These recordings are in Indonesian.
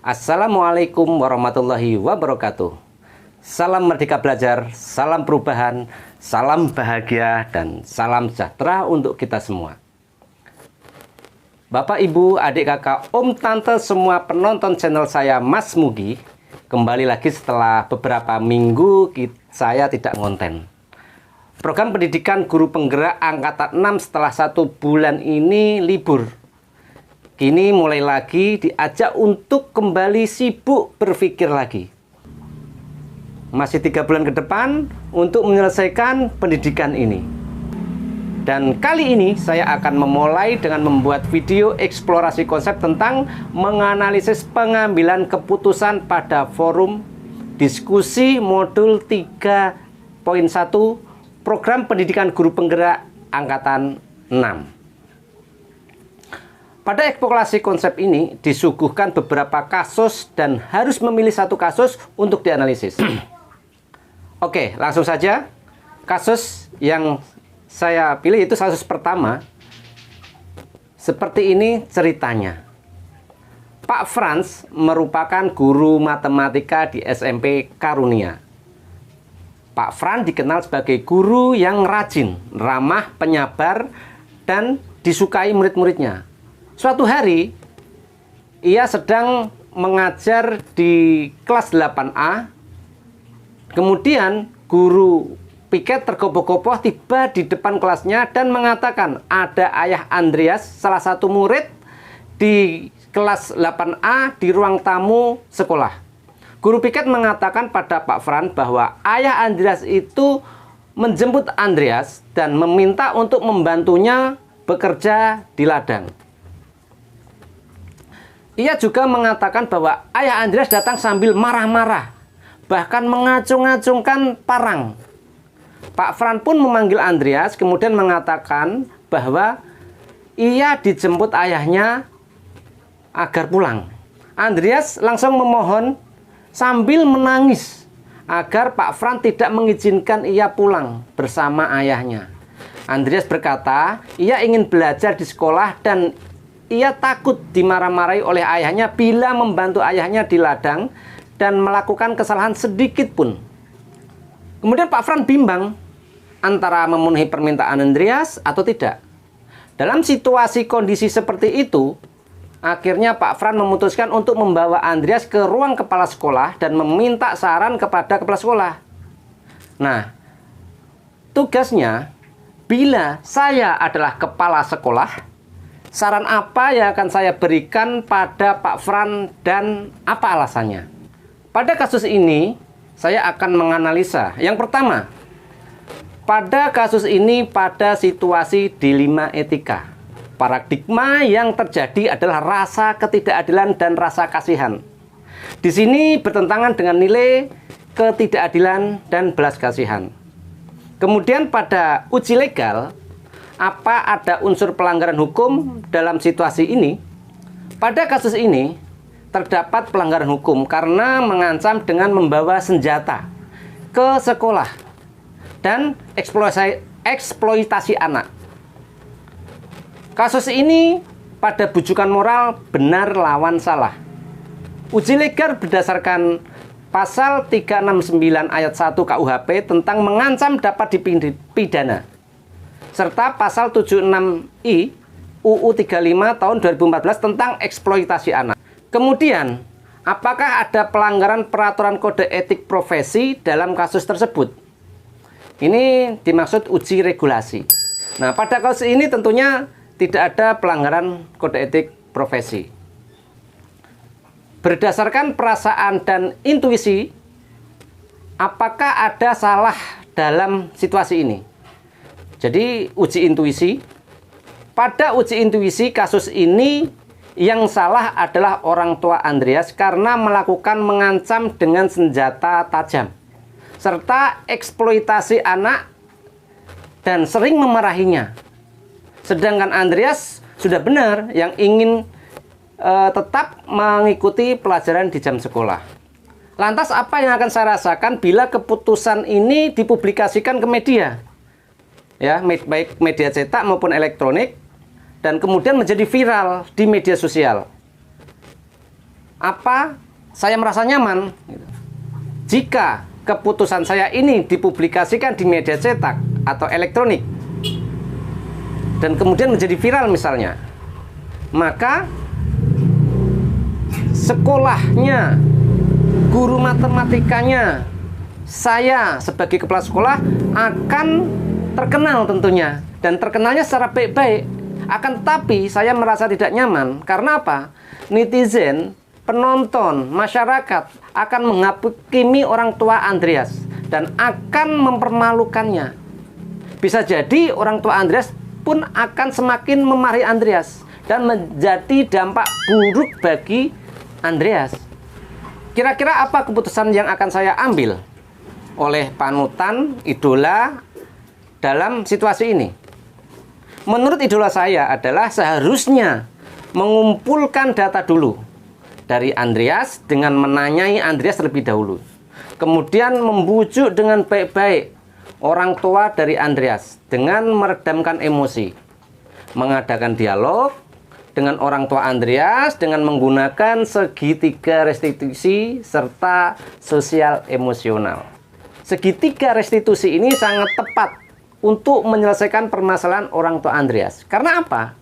Assalamualaikum warahmatullahi wabarakatuh. Salam merdeka belajar, salam perubahan, salam bahagia, dan salam sejahtera untuk kita semua. Bapak, Ibu, adik, kakak, om, tante, semua penonton channel saya Mas Mugi, kembali lagi setelah beberapa minggu saya tidak ngonten. Program pendidikan guru penggerak angkatan 6 setelah 1 bulan ini libur. Kini mulai lagi diajak untuk kembali sibuk berpikir lagi. Masih 3 bulan ke depan untuk menyelesaikan pendidikan ini. Dan kali ini saya akan memulai dengan membuat video eksplorasi konsep tentang menganalisis pengambilan keputusan pada forum diskusi modul 3.1 program pendidikan guru penggerak angkatan 6. Pada eksplorasi konsep ini disuguhkan beberapa kasus dan harus memilih satu kasus untuk dianalisis. Oke, langsung saja. Kasus yang saya pilih itu kasus pertama. Seperti ini ceritanya. Pak Franz merupakan guru matematika di SMP Karunia. Pak Franz dikenal sebagai guru yang rajin, ramah, penyabar, dan disukai murid-muridnya. Suatu hari, ia sedang mengajar di kelas 8A. Kemudian, guru piket tergopoh-gopoh tiba di depan kelasnya dan mengatakan ada ayah Andreas, salah satu murid di kelas 8A di ruang tamu sekolah. Guru piket mengatakan pada Pak Franz bahwa ayah Andreas itu menjemput Andreas dan meminta untuk membantunya bekerja di ladang. Ia juga mengatakan bahwa ayah Andreas datang sambil marah-marah, bahkan mengacung-acungkan parang. Pak Franz pun memanggil Andreas, kemudian mengatakan bahwa ia dijemput ayahnya agar pulang. Andreas langsung memohon sambil menangis agar Pak Franz tidak mengizinkan ia pulang bersama ayahnya. Andreas berkata, ia ingin belajar di sekolah dan ia takut dimarah-marahi oleh ayahnya bila membantu ayahnya di ladang dan melakukan kesalahan sedikit pun. Kemudian Pak Franz bimbang antara memenuhi permintaan Andreas atau tidak. Dalam situasi kondisi seperti itu, akhirnya Pak Franz memutuskan untuk membawa Andreas ke ruang kepala sekolah dan meminta saran kepada kepala sekolah. Nah, tugasnya, bila saya adalah kepala sekolah, saran apa yang akan saya berikan pada Pak Franz dan apa alasannya? Pada kasus ini, saya akan menganalisa. Yang pertama, pada kasus ini pada situasi dilema etika. Paradigma yang terjadi adalah rasa ketidakadilan dan rasa kasihan. Di sini bertentangan dengan nilai ketidakadilan dan belas kasihan. Kemudian pada uji legal, apa ada unsur pelanggaran hukum dalam situasi ini? Pada kasus ini, terdapat pelanggaran hukum karena mengancam dengan membawa senjata ke sekolah dan eksploitasi anak. Kasus ini pada bujukan moral benar lawan salah. Uji legal berdasarkan pasal 369 ayat 1 KUHP tentang mengancam dapat dipidana, serta pasal 76I UU 35 tahun 2014 tentang eksploitasi anak. Kemudian, apakah ada pelanggaran peraturan kode etik profesi dalam kasus tersebut? Ini dimaksud uji regulasi. Nah, pada kasus ini tentunya tidak ada pelanggaran kode etik profesi. Berdasarkan perasaan dan intuisi, apakah ada salah dalam situasi ini? Jadi uji intuisi. Pada uji intuisi kasus ini yang salah adalah orang tua Andreas karena melakukan mengancam dengan senjata tajam serta eksploitasi anak dan sering memarahinya. Sedangkan Andreas sudah benar yang ingin tetap mengikuti pelajaran di jam sekolah. Lantas apa yang akan saya rasakan bila keputusan ini dipublikasikan ke media? Ya, baik media cetak maupun elektronik, dan kemudian menjadi viral di media sosial. Apa saya merasa nyaman jika keputusan saya ini dipublikasikan di media cetak atau elektronik dan kemudian menjadi viral misalnya, maka sekolahnya, guru matematikanya, saya sebagai kepala sekolah akan terkenal tentunya, dan terkenalnya secara baik-baik. Akan tetapi saya merasa tidak nyaman. Karena apa? Netizen, penonton, masyarakat akan menghakimi orang tua Andreas dan akan mempermalukannya. Bisa jadi orang tua Andreas pun akan semakin memarahi Andreas dan menjadi dampak buruk bagi Andreas. Kira-kira apa keputusan yang akan saya ambil oleh panutan, idola dalam situasi ini? Menurut idola saya adalah seharusnya mengumpulkan data dulu dari Andreas dengan menanyai Andreas terlebih dahulu. Kemudian membujuk dengan baik-baik orang tua dari Andreas dengan meredamkan emosi, mengadakan dialog dengan orang tua Andreas dengan menggunakan segitiga restitusi serta sosial emosional. Segitiga restitusi ini sangat tepat untuk menyelesaikan permasalahan orang tua Andreas. Karena apa?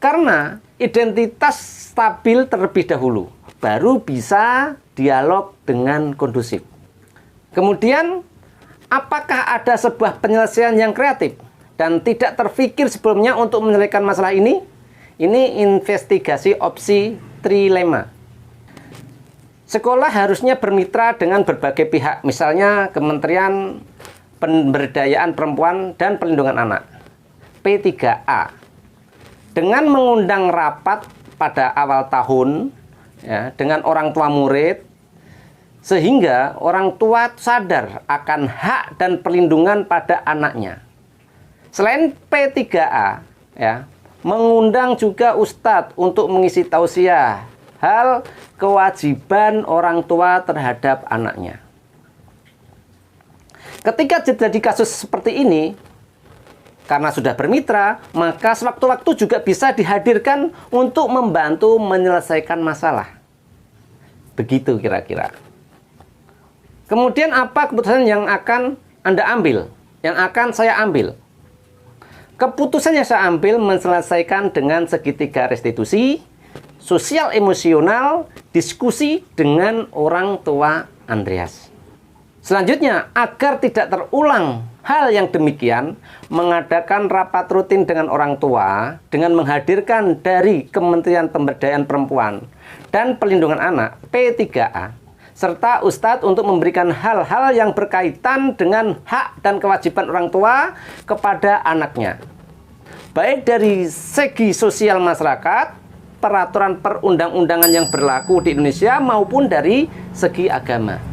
Karena identitas stabil terlebih dahulu, baru bisa dialog dengan kondusif. Kemudian, apakah ada sebuah penyelesaian yang kreatif dan tidak terfikir sebelumnya untuk menyelesaikan masalah ini? Ini investigasi opsi trilema. Sekolah harusnya bermitra dengan berbagai pihak, misalnya Kementerian Pemberdayaan Perempuan dan Perlindungan Anak, P3A, dengan mengundang rapat pada awal tahun ya, dengan orang tua murid, sehingga orang tua sadar akan hak dan perlindungan pada anaknya. Selain P3A, ya, mengundang juga ustadz untuk mengisi tausiah hal kewajiban orang tua terhadap anaknya. Ketika terjadi kasus seperti ini, karena sudah bermitra, maka sewaktu-waktu juga bisa dihadirkan untuk membantu menyelesaikan masalah. Begitu kira-kira. Kemudian apa keputusan yang akan Anda ambil? Yang akan saya ambil? Keputusan yang saya ambil menyelesaikan dengan segitiga restitusi, sosial emosional, diskusi dengan orang tua Andreas. Selanjutnya, agar tidak terulang hal yang demikian, mengadakan rapat rutin dengan orang tua dengan menghadirkan dari Kementerian Pemberdayaan Perempuan dan Perlindungan Anak P3A serta ustadz untuk memberikan hal-hal yang berkaitan dengan hak dan kewajiban orang tua kepada anaknya, baik dari segi sosial masyarakat, peraturan perundang-undangan yang berlaku di Indonesia maupun dari segi agama.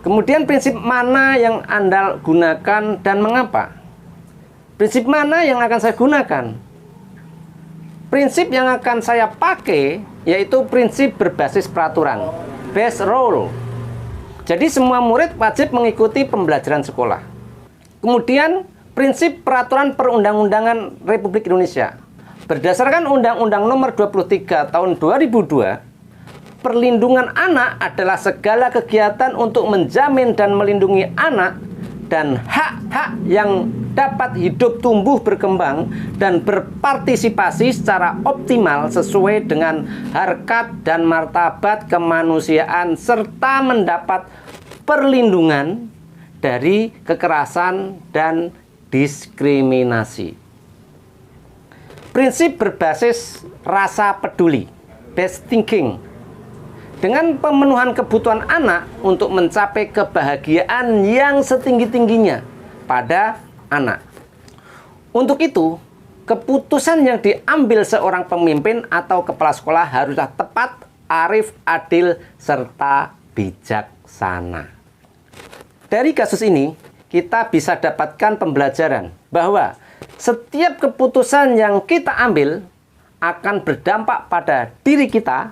Kemudian prinsip mana yang Anda gunakan dan mengapa? Prinsip mana yang akan saya gunakan? Prinsip yang akan saya pakai yaitu prinsip berbasis peraturan, based rule. Jadi semua murid wajib mengikuti pembelajaran sekolah. Kemudian prinsip peraturan perundang-undangan Republik Indonesia. Berdasarkan Undang-Undang Nomor 23 Tahun 2002, perlindungan anak adalah segala kegiatan untuk menjamin dan melindungi anak dan hak-hak yang dapat hidup, tumbuh, berkembang, dan berpartisipasi secara optimal sesuai dengan harkat dan martabat kemanusiaan serta mendapat perlindungan dari kekerasan dan diskriminasi. Prinsip berbasis rasa peduli, based thinking, dengan pemenuhan kebutuhan anak untuk mencapai kebahagiaan yang setinggi-tingginya pada anak. Untuk itu, keputusan yang diambil seorang pemimpin atau kepala sekolah haruslah tepat, arif, adil, serta bijaksana. Dari kasus ini, kita bisa dapatkan pembelajaran bahwa setiap keputusan yang kita ambil akan berdampak pada diri kita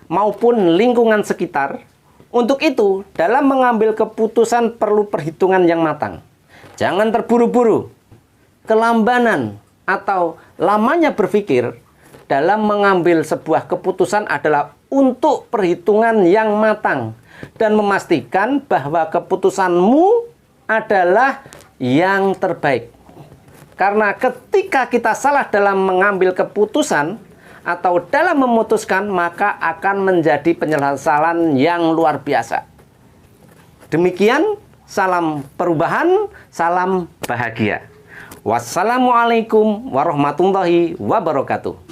maupun lingkungan sekitar. Untuk itu, dalam mengambil keputusan perlu perhitungan yang matang. Jangan terburu-buru. Kelambanan atau lamanya berpikir dalam mengambil sebuah keputusan adalah untuk perhitungan yang matang dan memastikan bahwa keputusanmu adalah yang terbaik. Karena ketika kita salah dalam mengambil keputusan atau dalam memutuskan, maka akan menjadi penyesalan yang luar biasa. Demikian, salam perubahan, salam bahagia. Wassalamualaikum warahmatullahi wabarakatuh.